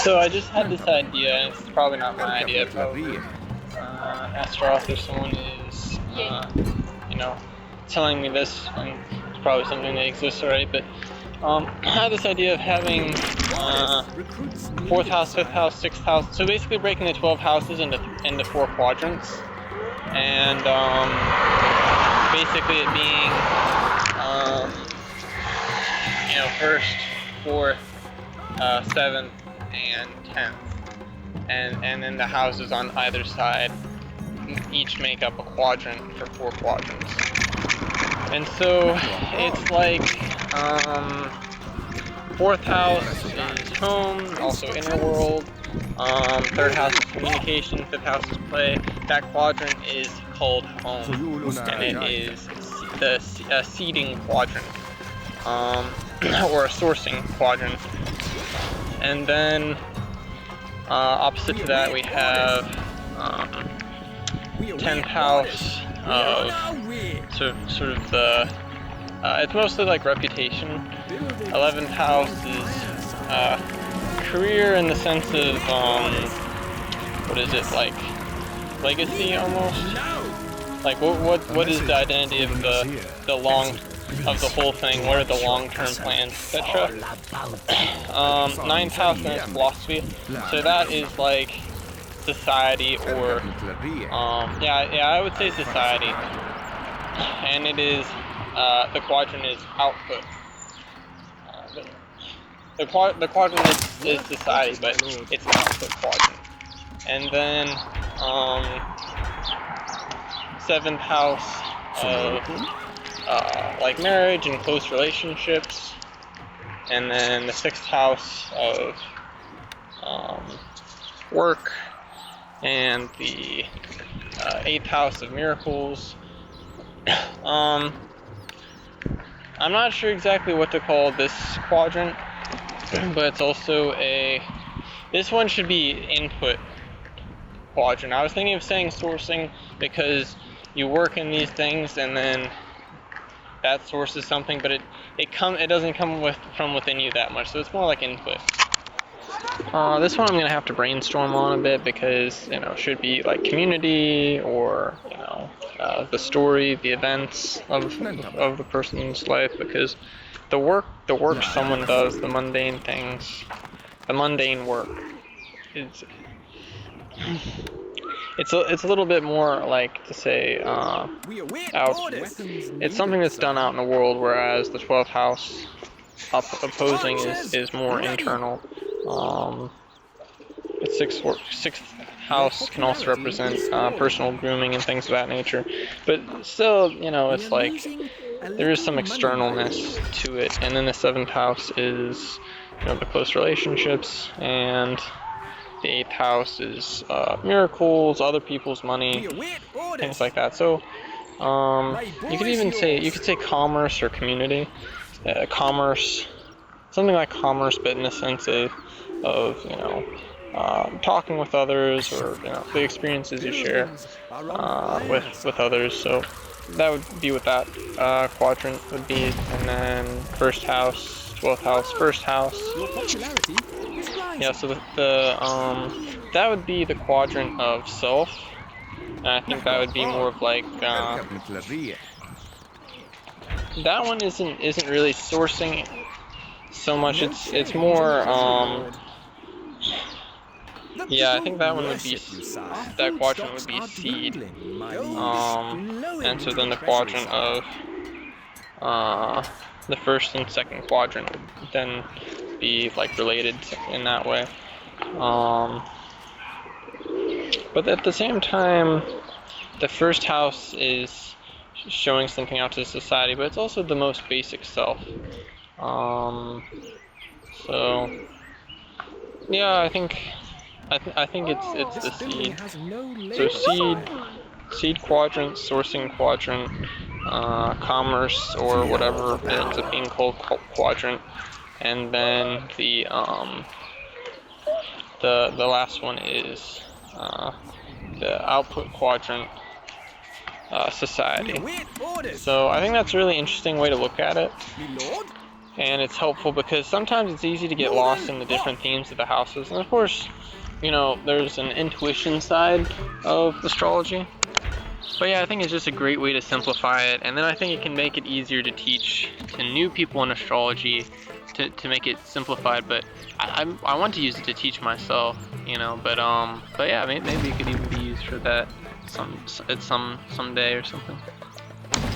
So I just had this idea, and it's probably not my idea, probably. Astrology, if someone is, you know, telling me this, and it's probably something that exists already, but I had this idea of having 4th house, 5th house, 6th house, so basically breaking the 12 houses into 4 quadrants, and basically it being, you know, 1st, 4th, 7th, and 10th, and then the houses on either side each make up a quadrant for 4 quadrants. And so it's like 4th house is home, also inner world. 3rd house is communication, 5th house is play. That quadrant is called home, and it is the seeding quadrant, or a sourcing quadrant. And then opposite to that we have 10th house of sort of the it's mostly like reputation. 11th house is career in the sense of what is it, like legacy almost? Like what is the identity of the whole thing? What are the long-term plans, etc. 9th house then is philosophy. So that is like society, or yeah, I would say society, and it is the quadrant is output. The quadrant is society, but it's an output quadrant. And then 7th house of like marriage and close relationships, and then the 6th house of work, and the 8th house of miracles. I'm not sure exactly what to call this quadrant, but it's also this one should be input quadrant. I was thinking of saying sourcing because you work in these things and then that sources something, but it doesn't come from within you that much, so it's more like input. This one I'm gonna have to brainstorm on a bit because, you know, it should be like community, or, you know, the story, the events of the person's life, because the work someone does, the mundane things, the mundane work, it's a little bit more like, to say, it's something that's done out in the world, whereas the 12th house opposing is more internal. The 6th house can also represent personal grooming and things of that nature, but still, you know, it's like there is some externalness to it. And then the 7th house is, you know, the close relationships, and the 8th house is miracles, other people's money, things like that. So you could say commerce or community. Commerce, something like commerce, but in the sense of you know, talking with others, or, you know, the experiences you share with others. So that would be what that quadrant would be. And then 1st house, 12th house, 1st house. Yeah, so that would be the quadrant of self, and I think that would be more of like that one isn't really sourcing so much. It's more yeah, I think that one would be, that quadrant would be seed. And so then the quadrant of the 1st and 2nd quadrant would then be like related in that way. But at the same time, the 1st house is showing something out to society, but it's also the most basic self. So yeah, I think it's the seed. So seed quadrant, sourcing quadrant, commerce, or whatever it ends up being called, quadrant, and then the last one is the output quadrant, society. So I think that's a really interesting way to look at it. And it's helpful because sometimes it's easy to get lost in the different themes of the houses. And of course, you know, there's an intuition side of astrology. But yeah, I think it's just a great way to simplify it, and then I think it can make it easier to teach to new people in astrology to make it simplified. But I want to use it to teach myself, you know. But yeah, maybe it could even be used for that someday or something.